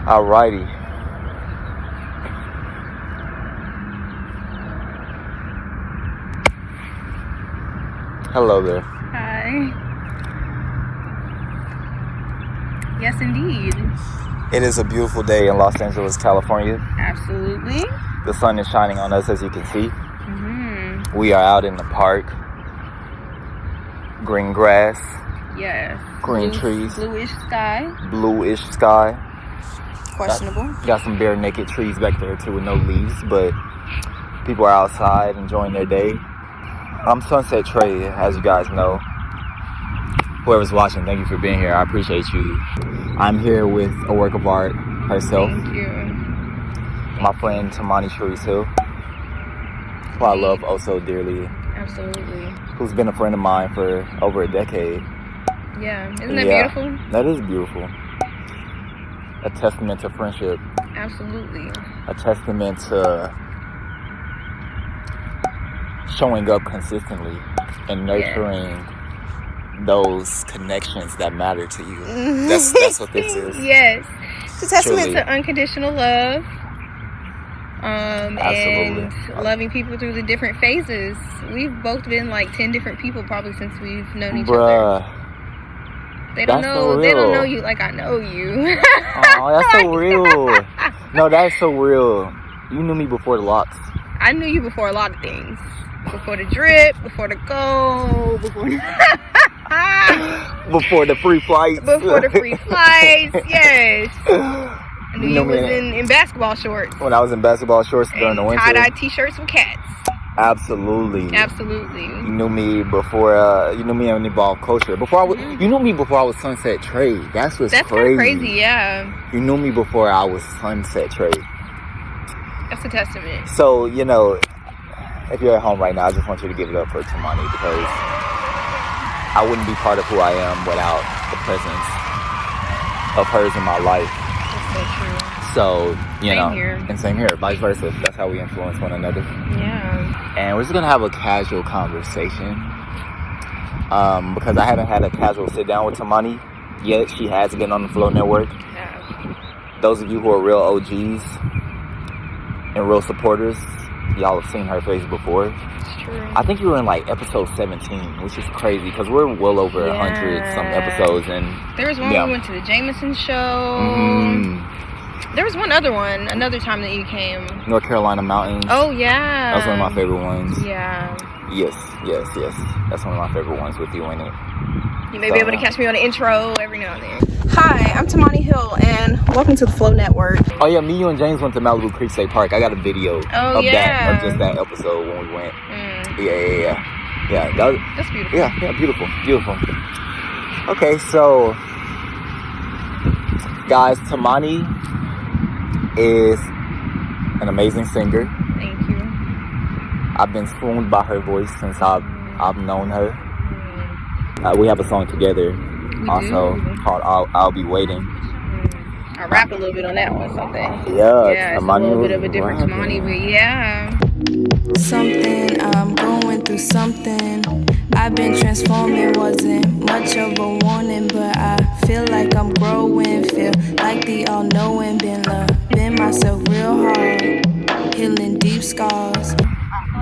Alrighty. Hello there. Hi. Yes, indeed. It is a beautiful day in Los Angeles, California. Absolutely. The sun is shining on us, as you can see. Mm-hmm. We are out in the park. Green grass. Yes. Green trees. Bluish sky. Bluish sky. Questionable. Got some bare naked trees back there too with no leaves, but people are outside enjoying their day. I'm Sunset Trey, as you guys know. Whoever's watching, thank you for being here. I appreciate you. I'm here with a work of art herself. Thank you. My friend TEMANI'S Hill, who I love oh so dearly. Absolutely. Who's been a friend of mine for over a decade. Yeah. Isn't that beautiful? That is beautiful. A testament to friendship. Absolutely. A testament to showing up consistently and nurturing those connections that matter to you. That's what this is. Yes. It's a testament Truly. to unconditional love. Absolutely. And loving people through the different phases. We've both been like 10 different people probably since we've known each other. They don't That's know. so They don't real. know you like I know you. Oh, that's so real. No, that's so real. You knew me before the locks. I knew you before a lot of things. Before the drip, before the go, before Before the free flights. before the free flights. Yes. I knew you was in basketball shorts. When I was in basketball shorts during the winter. Tie-dye t-shirts with cats. Absolutely. Absolutely. You knew me before. You knew me in Evolved Culture. Before I was, you knew me before I was Sunset Trey. That's kind of crazy. Yeah. You knew me before I was Sunset Trey. That's a testament. So if you're at home right now, I just want you to give it up for Temani, because I wouldn't be part of who I am without the presence of hers in my life. That's so true. So, Same here. And same here, vice versa. That's how we influence one another. Yeah. And we're just going to have a casual conversation. Because I haven't had a casual sit down with Temani yet. She has been on the Flow Network. Yeah. Those of you who are real OGs and real supporters, y'all have seen her face before. It's true. I think you were in like episode 17, which is crazy because we're well over 100 some episodes. And there was one we went to the Jameson show. Mm-hmm. There was one other one, another time that you came. North Carolina mountains. Oh, yeah. That was one of my favorite ones. Yeah. Yes. That's one of my favorite ones with you in it. You may be able to catch me on the intro every now and then. Hi, I'm Temani Hill, and welcome to the Flow Network. Oh, yeah, me, you, and James went to Malibu Creek State Park. I got a video of just that episode when we went. Yeah. That's beautiful. Yeah, beautiful. Okay, so, guys, Temani is an amazing singer. Thank you. I've been swooned by her voice since I've known her. We have a song together called I'll Be Waiting. I rap a little bit on that one, something. Yeah, it's a little bit of a different Temani, but yeah. Something, I'm going through something. I've been transforming, wasn't much of a warning, but I feel like I'm growing, feel like the all-knowing, been loving myself real hard, healing deep scars.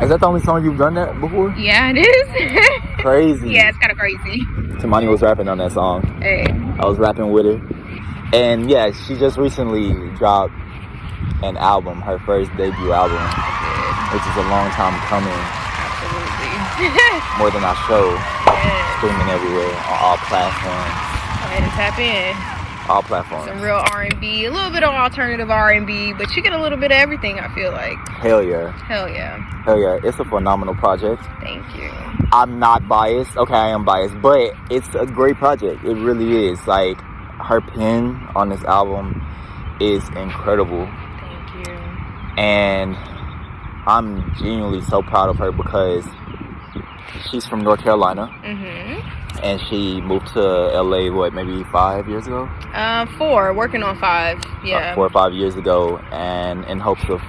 Is that the only song you've done that before? Yeah, it is. Crazy. Yeah, it's kind of crazy. Temani was rapping on that song. Hey. I was rapping with her. And yeah, she just recently dropped an album, her first debut album, which is a long time coming. Absolutely. More Than I Show. Streaming everywhere on all platforms. Go ahead and tap in. All platforms. Some real R&B, a little bit of alternative R&B, but you get a little bit of everything, I feel like. Hell yeah. Hell yeah. Hell yeah. It's a phenomenal project. Thank you. I'm not biased. Okay, I am biased, but it's a great project. It really is. Like, her pen on this album is incredible. Thank you. And I'm genuinely so proud of her because she's from North Carolina. Mm-hmm. And she moved to LA, maybe 5 years ago? 4, working on 5, yeah. 4 or 5 years ago, and in hopes of,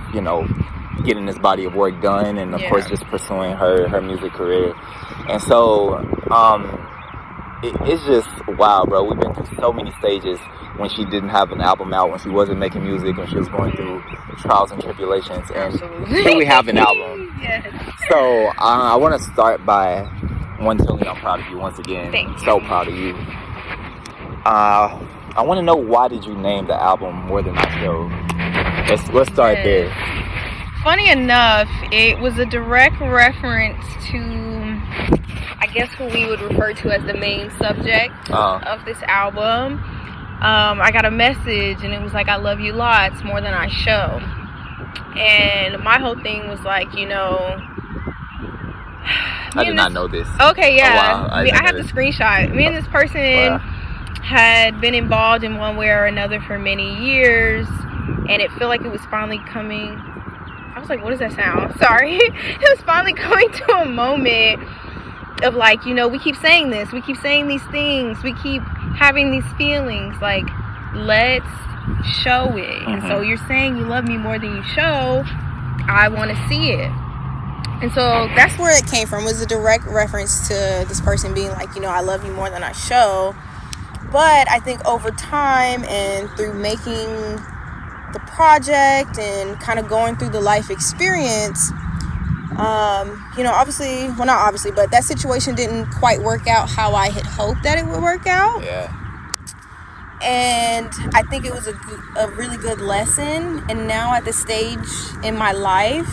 getting this body of work done, and of course just pursuing her music career. And so, it's just, wow, bro, we've been through so many stages. when she didn't have an album out, when she wasn't making music, when she was going through trials and tribulations. And Absolutely. here we have an album. Yes. So I want to start by telling you I'm proud of you once again. Thank you. So proud of you. I want to know, why did you name the album More Than I Show? Let's start there. Funny enough, it was a direct reference to, I guess, what we would refer to as the main subject of this album. I got a message and it was like, I love you lots, more than I show. And my whole thing was like, you know, I did not know this. Okay, yeah. Oh, wow. I have the screenshot. Me and this person had been involved in one way or another for many years, and it felt like it was finally coming. I was like, what does that sound? Sorry. It was finally coming to a moment of like, you know, we keep saying this, we keep saying these things, we keep having these feelings, like, let's show it. And so you're saying you love me more than you show. I want to see it. And so that's where it came from. It was a direct reference to this person being like, you know, I love you more than I show. But I think over time and through making the project and kind of going through the life experience, you know, obviously, well, not obviously, but that situation didn't quite work out how I had hoped that it would work out. Yeah. And I think it was a really good lesson. And now at this stage in my life,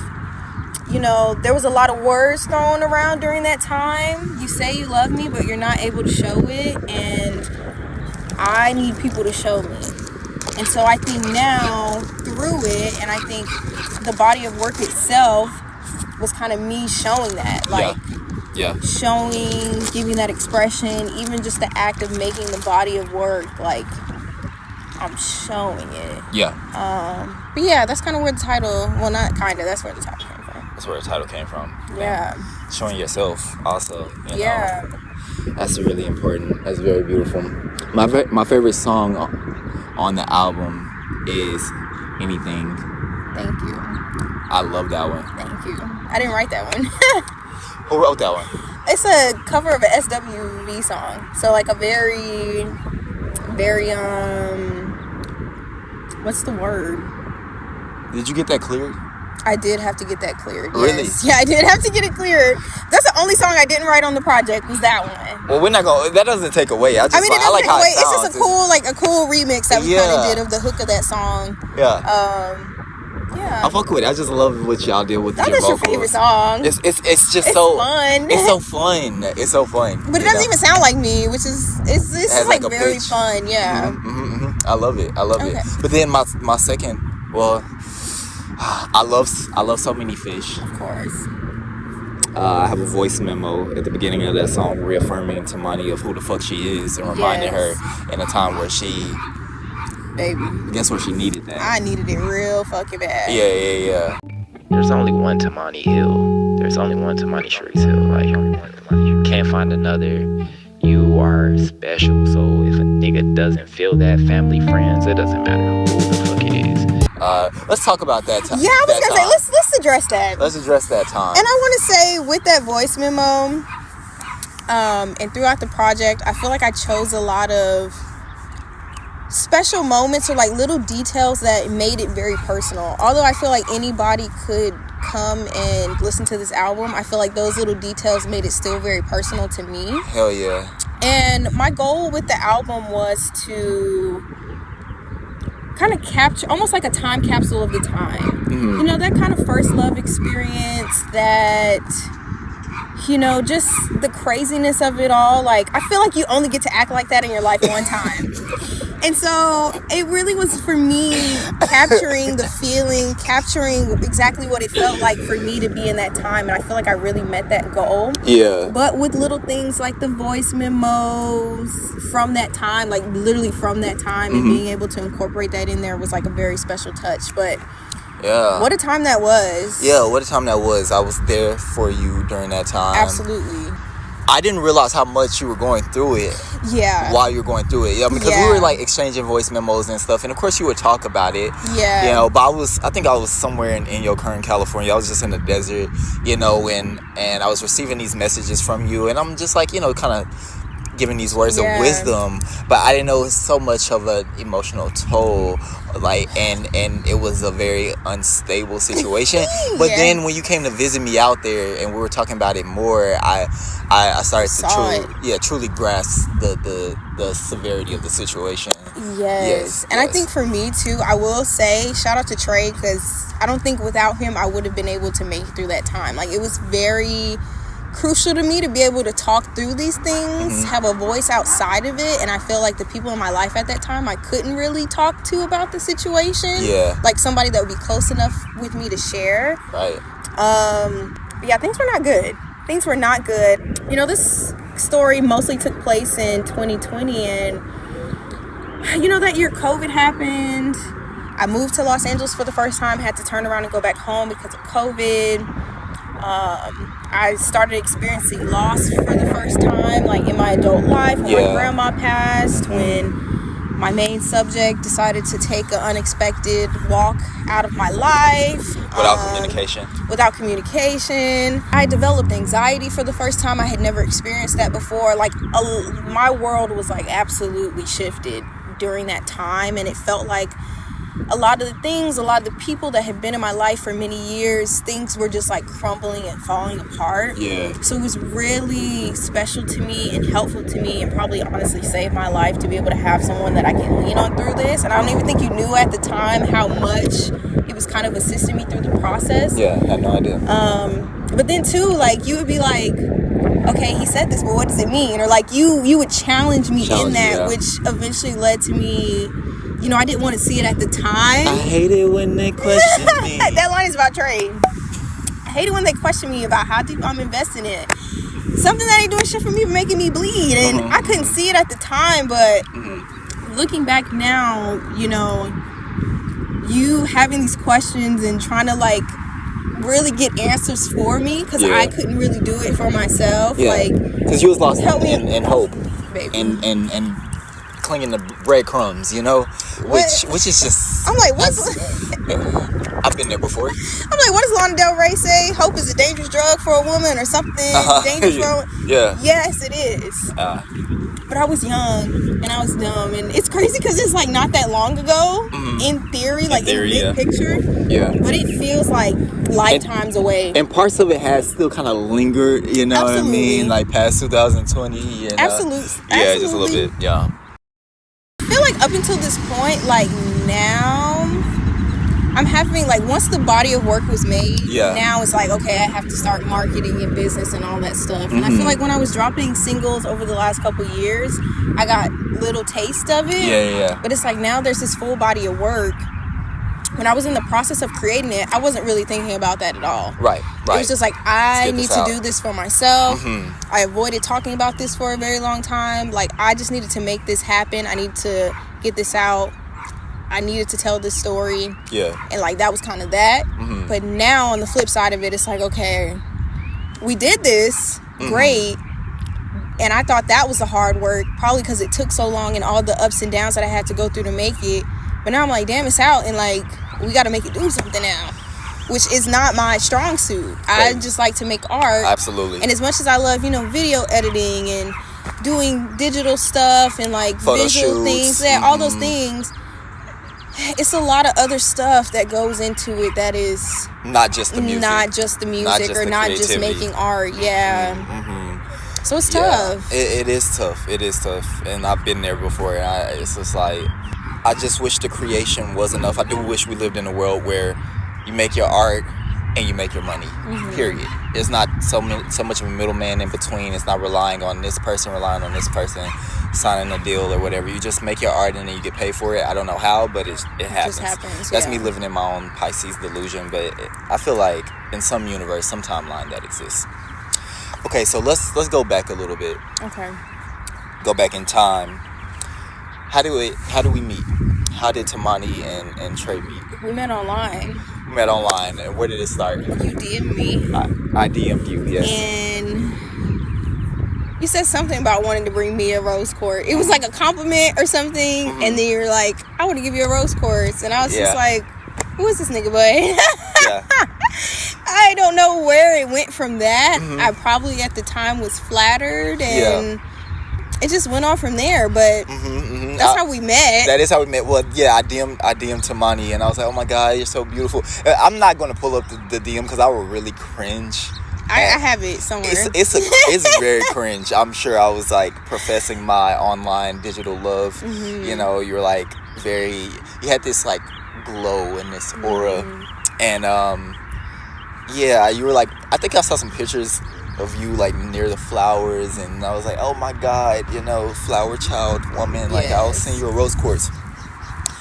you know, there was a lot of words thrown around during that time. You say you love me, but you're not able to show it. And I need people to show me. And so I think now through it, and I think the body of work itself was kind of me showing that. Like, showing, giving that expression, even just the act of making the body of work, like, I'm showing it. Yeah. But yeah, that's kind of where the title, well, not kind of, that's where the title came from. That's where the title came from. Yeah. And showing yourself also. You Yeah. know, that's really important. That's very beautiful. My favorite song on the album is Anything. Thank you. I love that one. Thank you. I didn't write that one. Who wrote that one? It's a cover of an SWV song. So like a very, what's the word? Did you get that cleared? I did have to get that cleared. Really? Yes. Yeah, I did have to get it cleared. That's the only song I didn't write on the project, was that one. Well, we're not gonna. That doesn't take away. I mean, it doesn't like take how away. it sounds. It's just a cool remix that we kind of did of the hook of that song. Yeah. Yeah. I fuck with it. I just love what y'all did with your That's vocals. your favorite song. It's just It's so fun. It's so fun. It's so fun. But it doesn't even sound like me, which is it's like a very pitch. fun. Yeah. I love it. Okay. But then my second, well, I love So Many Fish. Of course. I have a voice memo at the beginning of that song reaffirming Temani of who the fuck she is and reminding her in a time where she, baby, guess where she needed that. I needed it real fucking bad. Yeah. There's only one Temani Hill. There's only one Temani Sharice Hill. Like, can't find another. You are special. So if a nigga doesn't feel that, family, friends, it doesn't matter who the fuck it is. Let's talk about that time. Yeah, I was gonna say let's address that. Let's address that time. And I want to say with that voice memo, and throughout the project, I feel like I chose a lot of special moments or like little details that made it very personal. Although I feel like anybody could come and listen to this album, I feel like those little details made it still very personal to me. Hell yeah. And my goal with the album was to kind of capture, almost like a time capsule of the time. You know, that kind of first love experience, that, you know, just the craziness of it all. Like, I feel like you only get to act like that in your life one time. And so it really was for me capturing the feeling, capturing exactly what it felt like for me to be in that time. And I feel like I really met that goal. Yeah. But with little things like the voice memos from that time, like literally from that time, and being able to incorporate that in there was like a very special touch. But yeah, what a time that was. Yeah, what a time that was. I was there for you during that time. Absolutely. I didn't realize how much you were going through it. Yeah. While you were going through it. Yeah, because we were like exchanging voice memos and stuff. And of course you would talk about it. Yeah. You know, but I think I was somewhere in your current California. I was just in the desert, you know, and I was receiving these messages from you. And I'm just like, you know, kind of giving these words of Yeah. wisdom, but I didn't know it was so much of an emotional toll, like, and it was a very unstable situation. But Yeah. then when you came to visit me out there and we were talking about it more, I started to truly grasp the severity of the situation. Yes. And I think for me too, I will say shout out to Trey, because I don't think without him I would have been able to make it through that time. Like, it was very crucial to me to be able to talk through these things, have a voice outside of it. And I feel like the people in my life at that time I couldn't really talk to about the situation. Yeah. Like somebody that would be close enough with me to share. Right. But yeah, things were not good. Things were not good. You know, this story mostly took place in 2020, and you know, that year COVID happened. I moved to Los Angeles for the first time, had to turn around and go back home because of COVID. I started experiencing loss for the first time, like in my adult life, when my grandma passed, when my main subject decided to take an unexpected walk out of my life. Without communication. I developed anxiety for the first time. I had never experienced that before. Like, my world was like absolutely shifted during that time, and it felt like a lot of the people that had been in my life for many years, things were just like crumbling and falling apart. Yeah. So it was really special to me and helpful to me, and probably honestly saved my life, to be able to have someone that I can lean on through this. And I don't even think you knew at the time how much it was kind of assisting me through the process. Yeah, I had no idea. But then too, like, you would be like, okay, he said this, but what does it mean? Or like you would challenge me in that, which eventually led to me, you know, I didn't want to see it at the time. I hate it when they question me. That line is about Trey. I hate it when they question me about how deep I'm investing in something that ain't doing shit for me, but making me bleed. And I couldn't see it at the time, but looking back now, you know, you having these questions and trying to like really get answers for me, because I couldn't really do it for myself. Like, because you was lost help in hope, baby. and clinging to breadcrumbs, you know, which is just. I'm like, I've been there before. I'm like, what does Lana Del Rey say? Hope is a dangerous drug for a woman, or something dangerous for a woman? Yeah. Yes, it is. But I was young and I was dumb, and it's crazy because it's like not that long ago, in theory, like in big picture. Yeah. But it feels like lifetimes away. And parts of it has still kind of lingered, you know what I mean? Like past 2020. And, Absolutely. Yeah, just a little bit. Yeah. I feel like up until this point, like now, I'm having, like, once the body of work was made, now it's like, okay, I have to start marketing and business and all that stuff. And I feel like when I was dropping singles over the last couple years, I got little taste of it. Yeah. But it's like now there's this full body of work. When I was in the process of creating it, I wasn't really thinking about that at all. Right. It was just like, I need to do this for myself. I avoided talking about this for a very long time. Like, I just needed to make this happen. I need to get this out. I needed to tell this story. Yeah. And like, that was kind of that. But now on the flip side of it, it's like, okay, we did this. Great. And I thought that was the hard work, probably because it took so long and all the ups and downs that I had to go through to make it. But now I'm like, damn, it's out, and like, we got to make it do something now, which is not my strong suit. I just like to make art. Absolutely. And as much as I love, you know, video editing and doing digital stuff and like photo visual shoots. things, all those things, it's a lot of other stuff that goes into it that is not just the music, not just the making art. So it's tough. It is tough. It is tough, and I've been there before. And it's just like, I just wish the creation was enough. I do wish we lived in a world where you make your art and you make your money. Period. It's not so much of a middleman in between. It's not relying on this person, signing a deal or whatever. You just make your art and then you get paid for it. I don't know how, but it happens. Just happens. That's me living in my own Pisces delusion, but I feel like in some universe, some timeline that exists. Okay, so let's go back a little bit. Okay. Go back in time. How do we meet? How did Temani and Trey meet? We met online. We met online, and where did it start? You DM'd me. I DM'd you, yes. And you said something about wanting to bring me a rose quartz. It was like a compliment or something, and then you were like, I want to give you a rose quartz. And I was just like, who is this nigga boy? I don't know where it went from that. I probably at the time was flattered, and it just went on from there. But that's how we met. That is how we met. Well, yeah, I DM'd Temani, and I was like, oh my God, you're so beautiful. I'm not going to pull up the DM because I would really cringe. I have it somewhere. It's very cringe. I'm sure I was like professing my online digital love. You know, you were like you had this like glow and this aura. And yeah, you were like, I think I saw some pictures of you like near the flowers, and I was like, oh my God, you know, flower child woman. Like, I'll send you a rose quartz.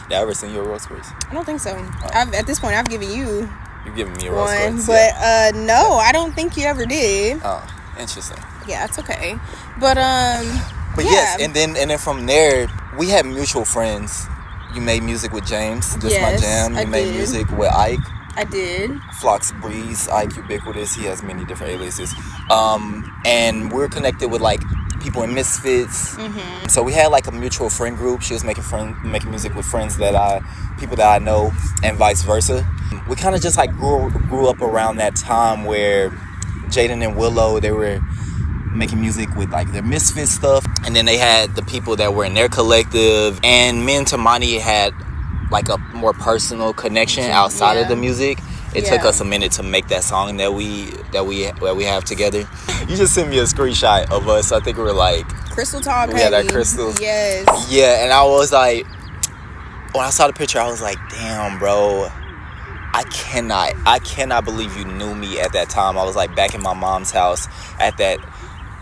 Did I ever send you a rose quartz? I don't think so. At this point, I've given you. You've given me a rose quartz. But no, I don't think you ever did. Oh, interesting. Yeah, it's okay. But yes, and then from there, we had mutual friends. You made music with James. This is my jam. You made music with Ike. I did. Flox Breeze, Ike Ubiquitous. He has many different aliases. And we're connected with like people in Misfits. So we had like a mutual friend group. She was making music with friends people that I know, and vice versa. We kind of just like grew up around that time where Jaden and Willow, they were making music with like their Misfit stuff, and then they had the people that were in their collective, and me and Temani had like a more personal connection outside of the music. It took us a minute to make that song that we have together. You just sent me a screenshot of us. I think we were like Crystal Talk. We had our crystals. Yes. Yeah, and I was like, when I saw the picture, I was like, damn, bro. I cannot believe you knew me at that time. I was like back in my mom's house at that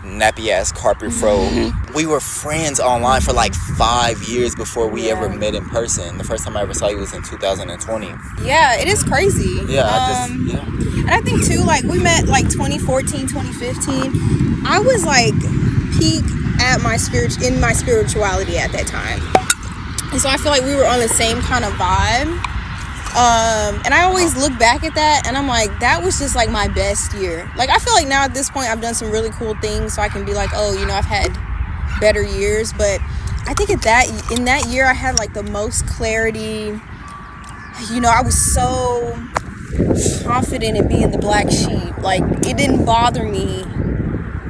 nappy ass carpet fro. We were friends online for like 5 years before we ever met in person. The first time I ever saw you was in 2020. Yeah, it is crazy. Yeah, and I think too, like we met like 2014, 2015. I was like peak at my spirituality at that time, and so I feel like we were on the same kind of vibe. And I always look back at that and I'm like, that was just like my best year. Like, I feel like now at this point I've done some really cool things, so I can be like, oh, you know, I've had better years. But I think in that year I had like the most clarity. You know, I was so confident in being the black sheep. Like, it didn't bother me,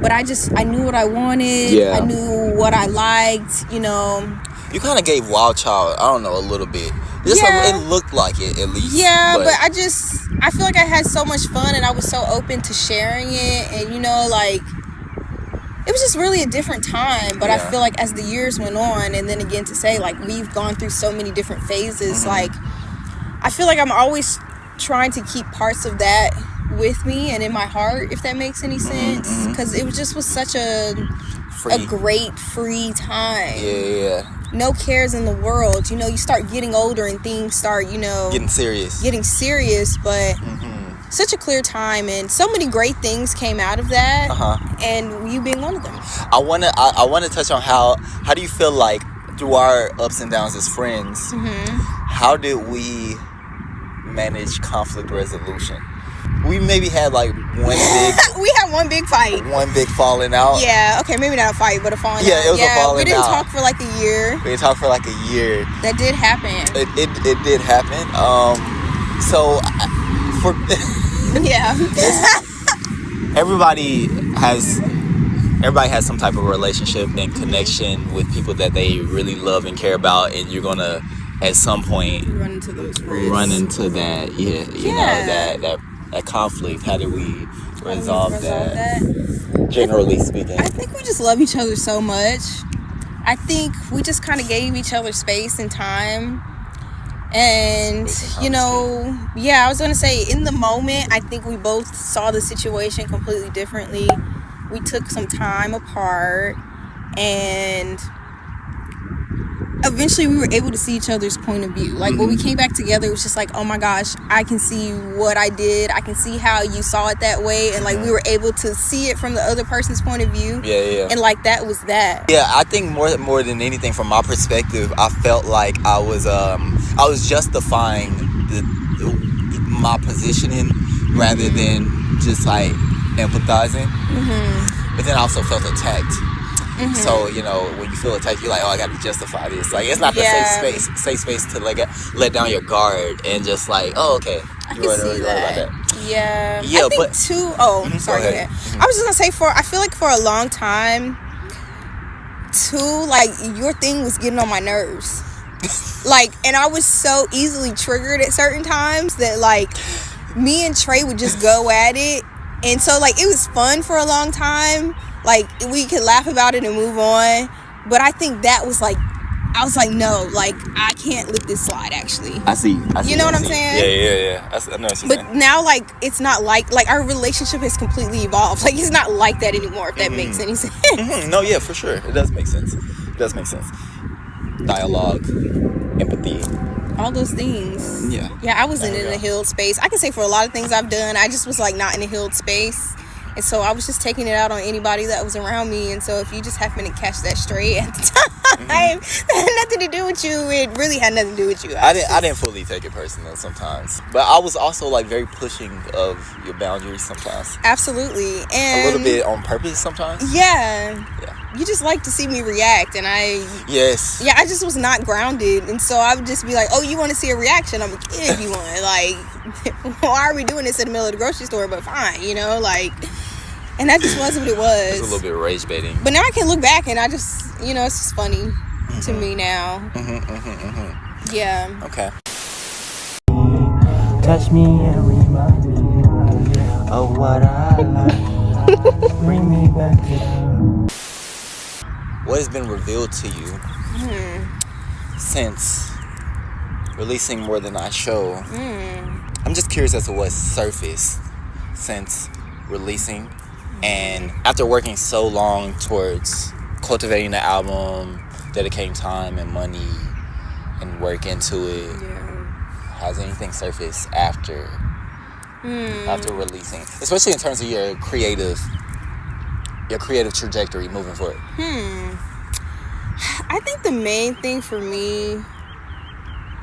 but I knew what I wanted. I knew what I liked, you know. You kind of gave Wild Child, I don't know, a little bit. It looked like it, at least. Yeah, but I feel like I had so much fun, and I was so open to sharing it, and, you know, like, it was just really a different time. But I feel like as the years went on, and then again to say, like, we've gone through so many different phases, like, I feel like I'm always trying to keep parts of that with me and in my heart, if that makes any sense, because it was such a great free time. Yeah. No cares in the world. You know, you start getting older and things start, you know, getting serious, but such a clear time, and so many great things came out of that, and you being one of them. I want to touch on how do you feel like through our ups and downs as friends, how did we manage conflict resolution? We maybe had like we had one big fight. One big falling out. Yeah, okay, maybe not a fight, but a falling out. Yeah, it was a falling out. We didn't talk for like a year. That did happen. It did happen. So, yeah. Everybody has some type of relationship and connection with people that they really love and care about, and you're gonna at some point run into those risks. Run into that. Know, that conflict. How do we resolve that? Generally speaking, I think we just love each other so much. I think we just kind of gave each other space and time. And, you know, I was going to say, in the moment, I think we both saw the situation completely differently. We took some time apart, and eventually we were able to see each other's point of view. Like, when we came back together, it was just like, oh my gosh, I can see what I did. I can see how you saw it that way. And like, we were able to see it from the other person's point of view. Yeah. And like, that was that. Yeah, I think more than anything, from my perspective, I felt like I was justifying my positioning rather than just like empathizing. But then I also felt attacked. So, you know, when you feel attacked, you're like, oh, I gotta justify this. Like, it's not the safe space to like let down your guard and just like, oh, okay, you're right about that. Yeah, I think but too. Oh, sorry. I was just gonna say, I feel like for a long time, too, like, your thing was getting on my nerves. Like, and I was so easily triggered at certain times that, like, me and Trey would just go at it. And so, like, it was fun for a long time. Like, we could laugh about it and move on. But I think that was, like, I was like, no, like, I can't let this slide, actually. I see. You know what I'm saying? Yeah. I know what you're But saying. now, like, it's not like our relationship has completely evolved. Like, it's not like that anymore, if that makes any sense. No, yeah, for sure. It does make sense. Dialogue, empathy. All those things. Yeah, I wasn't in a healed space. I can say for a lot of things I've done, I just was, like, not in a healed space. And so I was just taking it out on anybody that was around me. And so if you just happen to catch that stray at the time, that had nothing to do with you. It really had nothing to do with you. I didn't fully take it personal sometimes. But I was also, like, very pushing of your boundaries sometimes. Absolutely. And a little bit on purpose sometimes. Yeah. You just like to see me react. And Yes. Yeah, I just was not grounded. And so I would just be like, oh, you want to see a reaction? I'm like, yeah, if you want. Like, why are we doing this in the middle of the grocery store? But fine, you know, like... And that just wasn't what it was. It's a little bit rage baiting. But now I can look back and I just, you know, it's just funny to me now. Yeah. Okay. Touch me and remind me of what I like. Bring me back to you. What has been revealed to you since releasing More Than I Show? I'm just curious as to what surfaced since releasing. And after working so long towards cultivating the album, dedicating time and money and work into it, has anything surfaced after releasing? Especially in terms of your creative trajectory moving forward. I think the main thing for me,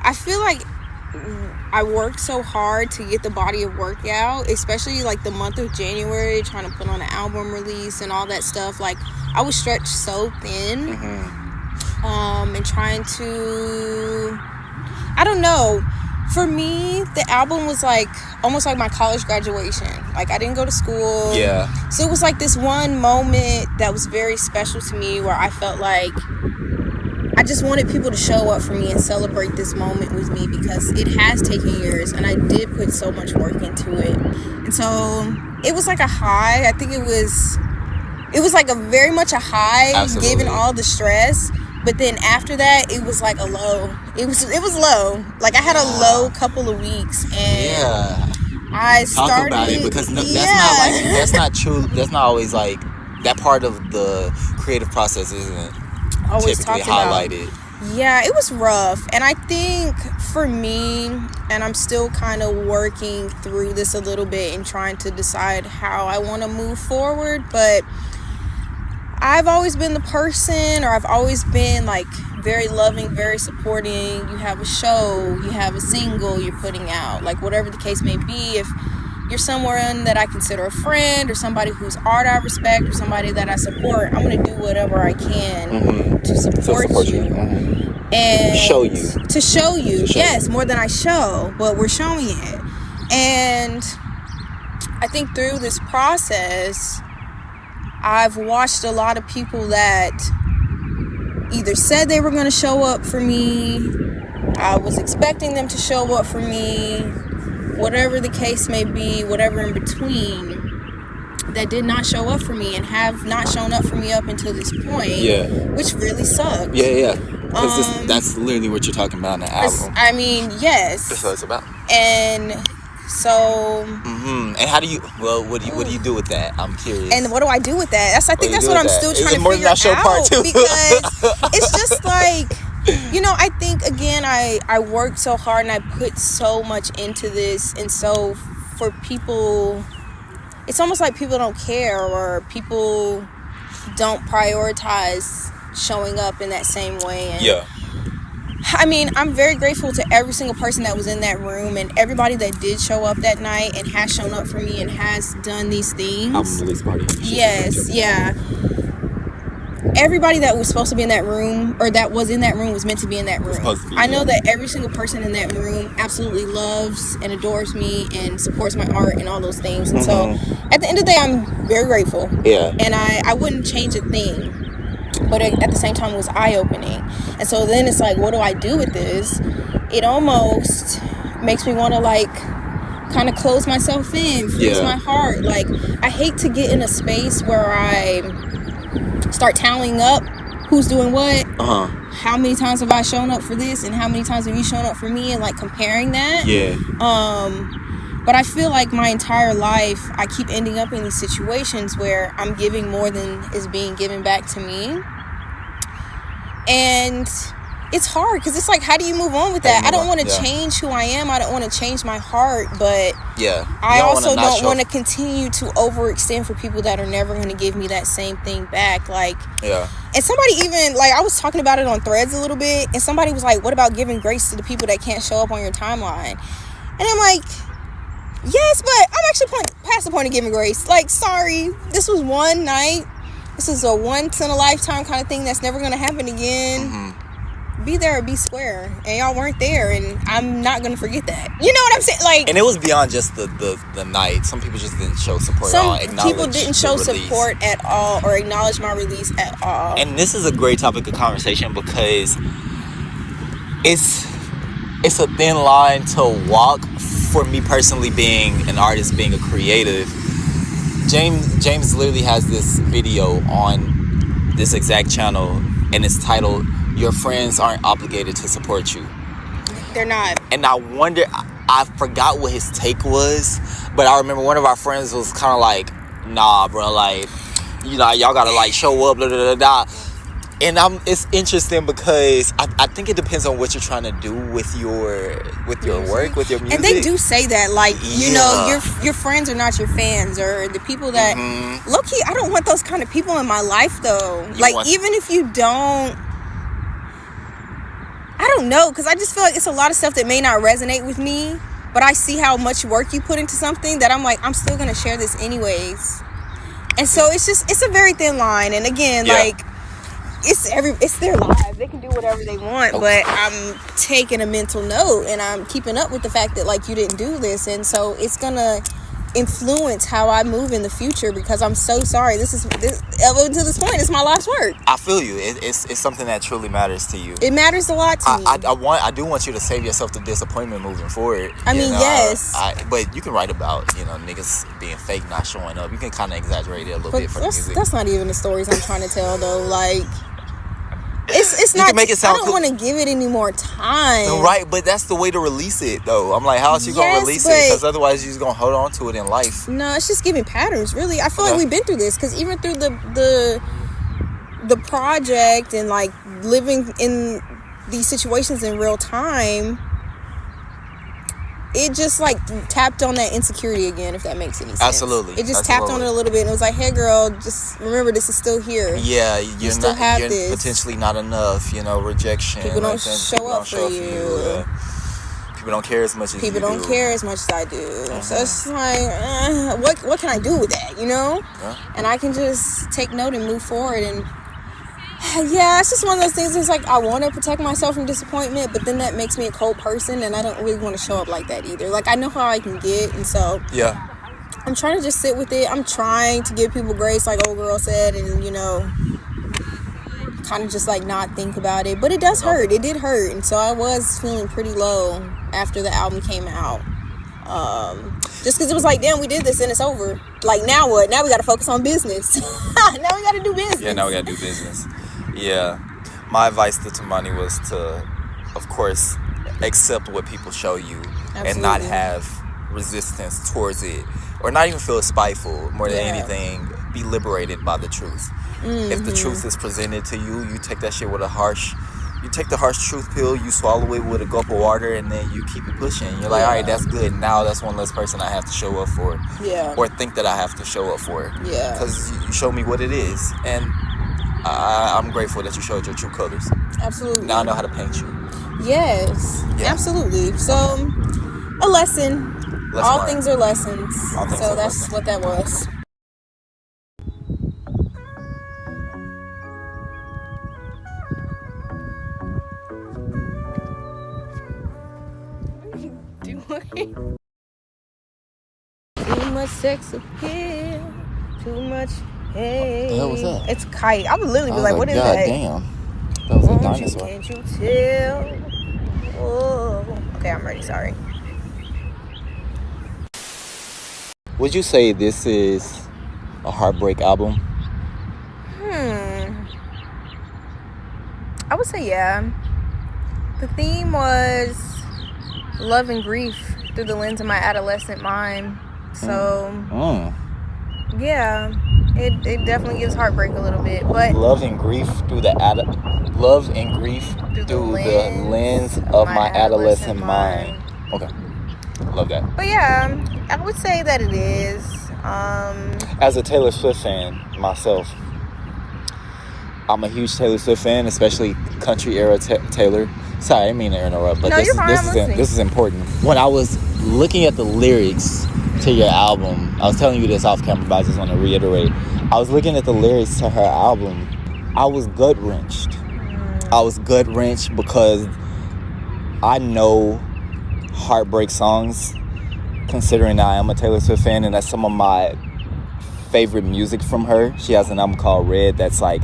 I feel like I worked so hard to get the body of work out, especially like the month of January, trying to put on an album release and all that stuff. Like, I was stretched so thin, and trying to, I don't know. For me, the album was like almost like my college graduation. Like, I didn't go to school. Yeah. So it was like this one moment that was very special to me where I felt like I just wanted people to show up for me and celebrate this moment with me, because it has taken years and I did put so much work into it. And so it was like a high. I think it was like a very much a high. Absolutely. Given all the stress. But then after that, it was like a low. It was low. Like, I had a low couple of weeks, and I started. Talk about it, because that's not true. That's not always like that part of the creative process isn't always typically highlighted. Yeah, it was rough. And I think for me, and I'm still kind of working through this a little bit and trying to decide how I want to move forward, but I've always been the person, or I've always been like very loving, very supporting. You have a show, you have a single you're putting out, like whatever the case may be. If you're someone that I consider a friend, or somebody whose art I respect, or somebody that I support, I'm going to do whatever I can to support you. And show you. To show you, yes, more than I show, but we're showing it. And I think through this process, I've watched a lot of people that either said they were going to show up for me, I was expecting them to show up for me, whatever the case may be, whatever in between, that did not show up for me and have not shown up for me up until this point, which really sucked. Yeah. Because that's literally what you're talking about in the album. I mean, yes. That's what it's about. And so... And how do you... Well, what do you do with that? I'm curious. And what do I do with that? I think that's what I'm still trying to figure out. Part two? Because it's just like... You know, I think, again, I worked so hard and I put so much into this. And so for people... It's almost like people don't care, or people don't prioritize showing up in that same way. And I mean, I'm very grateful to every single person that was in that room, and everybody that did show up that night and has shown up for me and has done these things. Album release party. Yes, yeah. Everybody that was supposed to be in that room, or that was in that room, was meant to be in that room. I know that every single person in that room absolutely loves and adores me and supports my art and all those things. And so at the end of the day, I'm very grateful. Yeah. And I wouldn't change a thing. but at the same time it was eye-opening. And so then it's like, what do I do with this? It almost makes me want to like kind of close myself in, freeze my heart. Like, I hate to get in a space where I start tallying up who's doing what, how many times have I shown up for this, and how many times have you shown up for me, and like comparing that. But I feel like my entire life I keep ending up in these situations where I'm giving more than is being given back to me, and it's hard because it's like, how do you move on with that? I don't want to change who I am. I don't want to change my heart, but I also don't want to continue to overextend for people that are never going to give me that same thing back. Like, and somebody even, like, I was talking about it on Threads a little bit, and somebody was like, what about giving grace to the people that can't show up on your timeline? And I'm like, yes, but I'm actually past the point of giving grace. Like, sorry, this was one night. This is a once in a lifetime kind of thing that's never going to happen again. Be there or be square, and y'all weren't there, and I'm not gonna forget that. You know what I'm saying? Like, and it was beyond just the night. Some people just didn't show support at all. Some people didn't show support at all or acknowledge my release at all. And this is a great topic of conversation because it's a thin line to walk. For me personally, being an artist, being a creative, James literally has this video on this exact channel, and it's titled, "Your friends aren't obligated to support you." They're not. And I wonder, I forgot what his take was, but I remember one of our friends was kind of like, nah, bro, like, you know, y'all gotta like show up, blah, blah, blah, blah. And it's interesting because I think it depends on what you're trying to do with your work, with your music. And they do say that, like, you know, your friends are not your fans, or the people that, low-key, I don't want those kind of people in my life, though. Even if you don't, I don't know, because I just feel like it's a lot of stuff that may not resonate with me, but I see how much work you put into something that I'm like, I'm still going to share this anyways. And so it's a very thin line. And again, like, it's their lives. They can do whatever they want, but I'm taking a mental note, and I'm keeping up with the fact that, like, you didn't do this. And so it's going to influence how I move in the future, because I'm so sorry. This up until this point, it's my life's work. I feel you. It's something that truly matters to you. It matters a lot to me. I do want you to save yourself the disappointment moving forward. I mean, yes. But you can write about, you know, niggas being fake, not showing up. You can kind of exaggerate it a little bit for the music. That's not even the stories I'm trying to tell, though. Like, it's not. Can make it sound I don't want to give it any more time. Right, but that's the way to release it, though. I'm like, how else you gonna release it? Because otherwise, you're just gonna hold on to it in life. No, it's just giving patterns. Really, I feel like we've been through this, because even through the project and like living in these situations in real time, it just like tapped on that insecurity again, if that makes any sense. Absolutely. It just tapped on it a little bit, and it was like, hey girl, just remember, this is still here. Yeah, you still have this. Potentially not enough, you know, rejection. People don't show up for you. People don't care as much as you do. People don't care as much as I do. So it's like, what can I do with that, you know? And I can just take note and move forward. And yeah, it's just one of those things. It's like, I want to protect myself from disappointment, but then that makes me a cold person, and I don't really want to show up like that either. Like, I know how I can get, and so I'm trying to just sit with it. I'm trying to give people grace, like old girl said, and, you know, kind of just like not think about it. But it does hurt. It did hurt, and so I was feeling pretty low after the album came out. Just because it was like, damn, we did this and it's over. Like, now what? Now we got to focus on business. Now we got to do business. Yeah, now we got to do business. Yeah. My advice to Temani was to, of course, accept what people show you. Absolutely. And not have resistance towards it, or not even feel spiteful. More than anything, be liberated by the truth. If the truth is presented to you, you take that shit with you take the harsh truth pill, you swallow it with a gulp of water, and then you keep it pushing. You're like, all right, that's good. Now that's one less person I have to show up for. Yeah. Or think that I have to show up for. Yeah. Because you show me what it is. And I'm grateful that you showed your true colors. Absolutely. Now I know how to paint you. Yes. Yeah. Absolutely. So, a lesson. All things are lessons. So that's what that was. Too much sex appeal, too much Hey. What the hell was that? It's a kite. I would literally I be was like, what is God that? damn. That was a Won't dinosaur. Can't you tell? Whoa. Okay, I'm ready. Sorry. Would you say this is a heartbreak album? I would say yeah. The theme was love and grief through the lens of my adolescent mind. So, yeah, it definitely gives heartbreak a little bit. But love and grief through the lens of my adolescent mind. Okay, love that. But yeah, I would say that it is. As a Taylor Swift fan myself, I'm a huge Taylor Swift fan, especially country era Taylor. Sorry, I didn't mean to interrupt, but No, you're fine. this is important. When I was looking at the lyrics to your album, I was telling you this off camera, but I just want to reiterate. I was looking at the lyrics to her album. I was gut wrenched. Because I know heartbreak songs, considering I am a Taylor Swift fan, and that's some of my favorite music from her. She has an album called Red that's like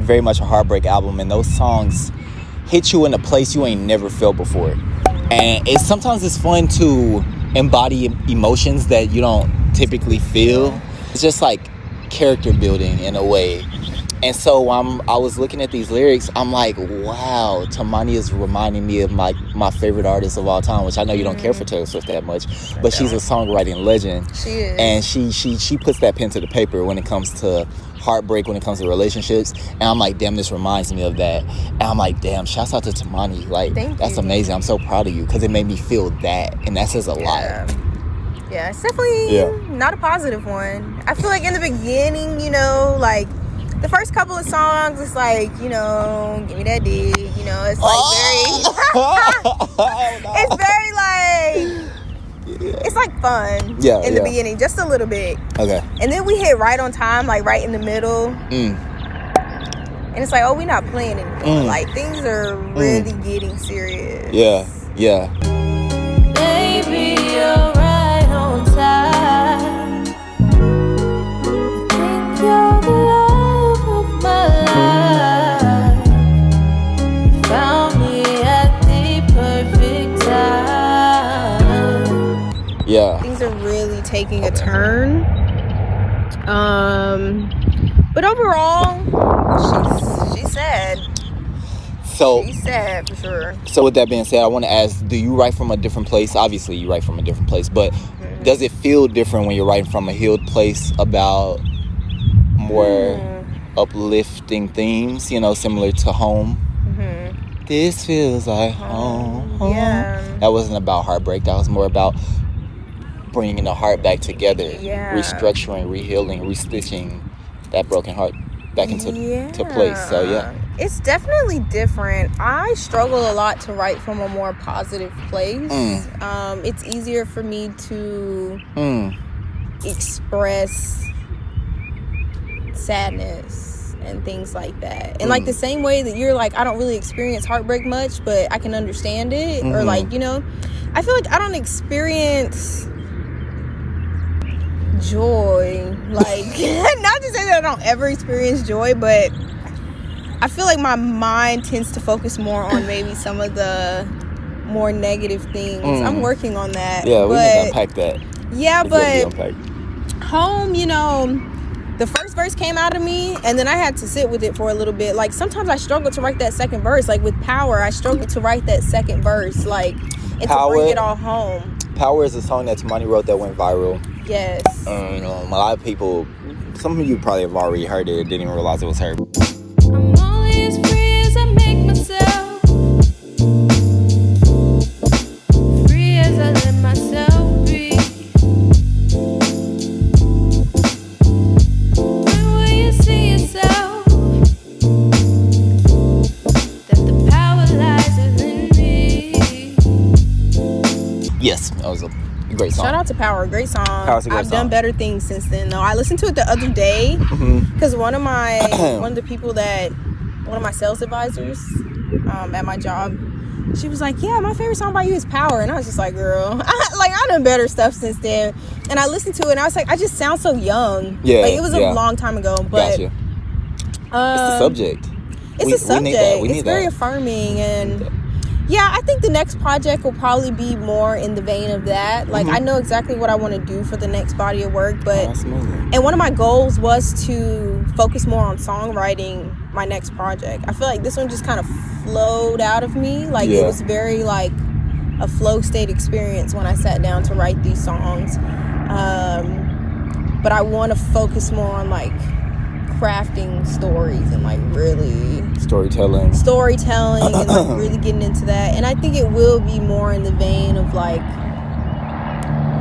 very much a heartbreak album, and those songs hit you in a place you ain't never felt before. And sometimes it's fun to embody emotions that you don't typically feel. It's just like character building in a way. And so I was looking at these lyrics, I'm like, wow, Temani is reminding me of my favorite artist of all time, which I know you don't care for Taylor Swift that much, but she's a songwriting legend. She is. And she puts that pen to the paper when it comes to heartbreak, when it comes to relationships. And I'm like, damn, this reminds me of that. And I'm like, damn, shouts out to Temani. Like, that's amazing. I'm so proud of you, because it made me feel that. And that says a lot. Yeah, it's definitely not a positive one. I feel like in the beginning, you know, like, the first couple of songs, it's like, you know, give me that dick, you know, it's like it's very like, it's like fun in the beginning, just a little bit. Okay. And then we hit right on time, like right in the middle. And it's like, oh, we're not playing anymore. Like, things are really getting serious. Yeah. Baby, you're right on time. I think you're the love of my life. You found me at the perfect time. Yeah. Things are really taking a turn. But overall, she's sad. She's sad for sure. So with that being said, I want to ask, do you write from a different place? Obviously you write from a different place, but does it feel different when you're writing from a healed place about more uplifting themes, you know, similar to Home? This feels like home. Yeah. That wasn't about heartbreak. That was more about bringing the heart back together, restructuring, rehealing, restitching that broken heart back into place. So yeah, it's definitely different. I struggle a lot to write from a more positive place. It's easier for me to express sadness and things like that, and like the same way that you're like, I don't really experience heartbreak much, but I can understand it. Or like, you know, I feel like I don't experience joy, like not to say that I don't ever experience joy, but I feel like my mind tends to focus more on maybe some of the more negative things. I'm working on that. Yeah, we need to unpack that. Yeah, but Home, you know, the first verse came out of me, and then I had to sit with it for a little bit. Like, sometimes I struggle to write that second verse. Like with Power, I struggle to write that second verse, like, and to bring it all home. Power is a song that Temani wrote that went viral. Yes. You know, a lot of people, some of you probably have already heard it, didn't even realize it was her. I'm only as free as I make myself, free as I let myself be. When will you see yourself that the power lies within me? Yes, that was a great song. Shout out to Power, great song. I've done better things since then though. I listened to it the other day because one of the people that, one of my sales advisors at my job, She was like, yeah, my favorite song by you is Power. And I was just like, girl, I done better stuff since then. And I listened to it and I was like, I just sound so young. Yeah, like, it was a long time ago, but gotcha. It's the subject. It's a subject. We need it's very affirming, and yeah, I think the next project will probably be more in the vein of that. Like, I know exactly what I want to do for the next body of work, but and one of my goals was to focus more on songwriting my next project. I feel like this one just kind of flowed out of me. Like, it was very like a flow state experience when I sat down to write these songs. But I want to focus more on like crafting stories and like really storytelling and like really getting into that. And I think it will be more in the vein of like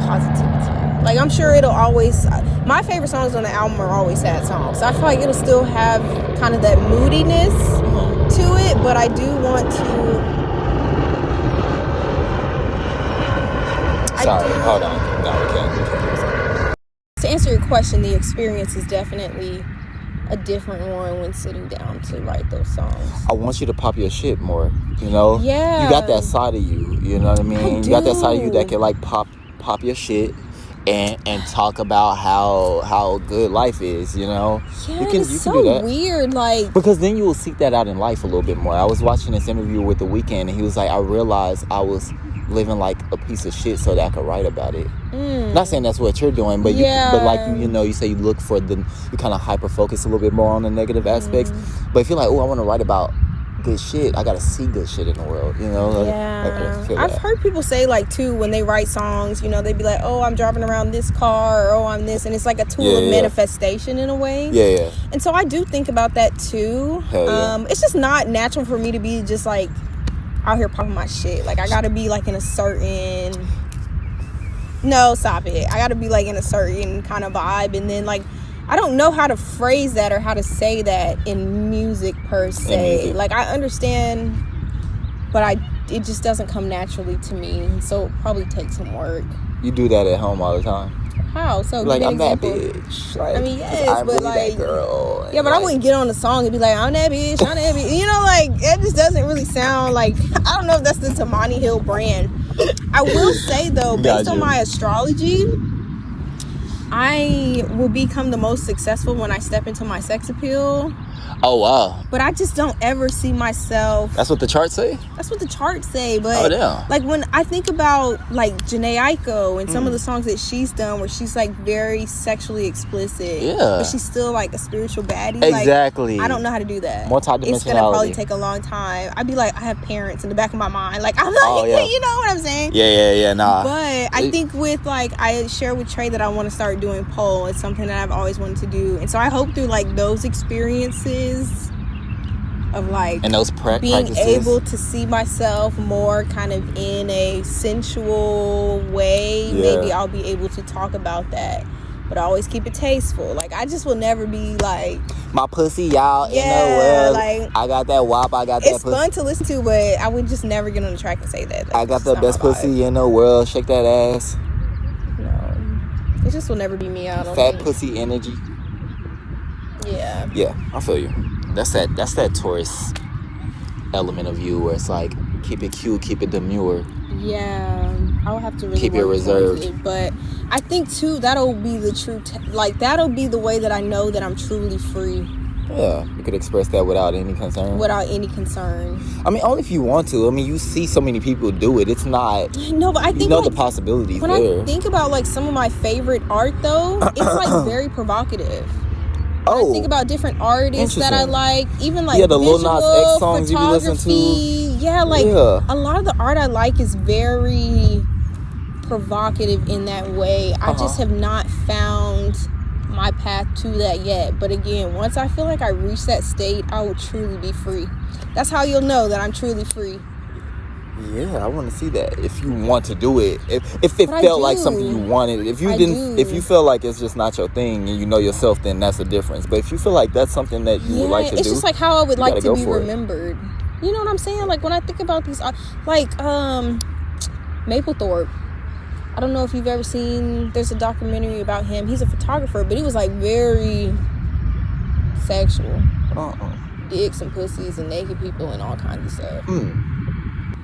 positivity. Like, I'm sure it'll always, my favorite songs on the album are always sad songs, so I feel like it'll still have kind of that moodiness to it, but I do want to hold on. No, we can't. To answer your question, the experience is definitely a different one when sitting down to write those songs. I want you to pop your shit more, you know? Yeah. You got that side of you know what I mean? You got that side of you that can like pop your shit and talk about how good life is, you know? Yeah, you can so do that. Weird, like, because then you will seek that out in life a little bit more. I was watching this interview with The Weeknd, and he was like, I realized I was living like a piece of shit so that I could write about it. Not saying that's what you're doing, but you say you look for you kind of hyper focus a little bit more on the negative aspects. But if you're like, oh, I want to write about good shit, I gotta see good shit in the world, you know? I've heard people say like too, when they write songs, you know, they'd be like, oh, I'm driving around this car, or oh, I'm this, and it's like a tool of manifestation in a way. And so I do think about that too. It's just not natural for me to be just like out here popping my shit. Like, I gotta be like in a certain I gotta be like in a certain kind of vibe, and then like I don't know how to phrase that or how to say that in music per se. Like, I understand, but it just doesn't come naturally to me, so it probably takes some work. You do that at home all the time? How? So like, I'm example. that bitch. Like, I mean, yes, I'm but really like, that girl. Yeah, but like, I wouldn't get on the song and be like, I'm that bitch, I'm that bitch. You know, like, it just doesn't really sound like, I don't know if that's the Temani Hill brand. I will say though, based on my astrology, I will become the most successful when I step into my sex appeal. Oh, wow. But I just don't ever see myself. That's what the charts say? That's what the charts say. But like, when I think about like Jhené Aiko and some of the songs that she's done where she's like very sexually explicit, but she's still like a spiritual baddie. Exactly. Like, I don't know how to do that. Multi-dimensionality. It's gonna probably take a long time. I'd be like, I have parents in the back of my mind. Like, I'm not, you know what I'm saying? Nah. But I think with like, I share with Trey that I want to start doing pole. It's something that I've always wanted to do, and so I hope through like those experiences of like, and those being able to see myself more kind of in a sensual way, maybe I'll be able to talk about that. But I always keep it tasteful. Like, I just will never be like, my pussy, y'all, in the world. Like, I got that wop, I got that pussy. It's fun to listen to, but I would just never get on the track and say that. Like, I got the best pussy in the world. Shake that ass. No, it just will never be me. I don't think. Fat pussy energy. Yeah, I feel you. That's that Taurus element of you where it's like, keep it cute, keep it demure. Yeah, I'll have to really keep it reserved. But I think too, that'll be the true that'll be the way that I know that I'm truly free. Yeah, you could express that without any concern. I mean, only if you want to. I mean, you see so many people do it. It's not. No, but I think, you know, like, the possibilities when there. I think about like some of my favorite art though, it's like very provocative. I think about different artists that I like, even like the Lil Nas X songs you listen to. Yeah, like a lot of the art I like is very provocative in that way. I just have not found my path to that yet. But again, once I feel like I reach that state, I will truly be free. That's how you'll know that I'm truly free. Yeah, I want to see that. If you want to do it, if it felt like something you wanted, if you feel like it's just not your thing and you know yourself, then that's a difference. But if you feel like that's something that you would like to do, it's just like how I would like to be remembered. You know what I'm saying? Like, when I think about these, like Mapplethorpe. I don't know if you've ever seen. There's a documentary about him. He's a photographer, but he was like very sexual. Dicks and pussies and naked people and all kinds of stuff.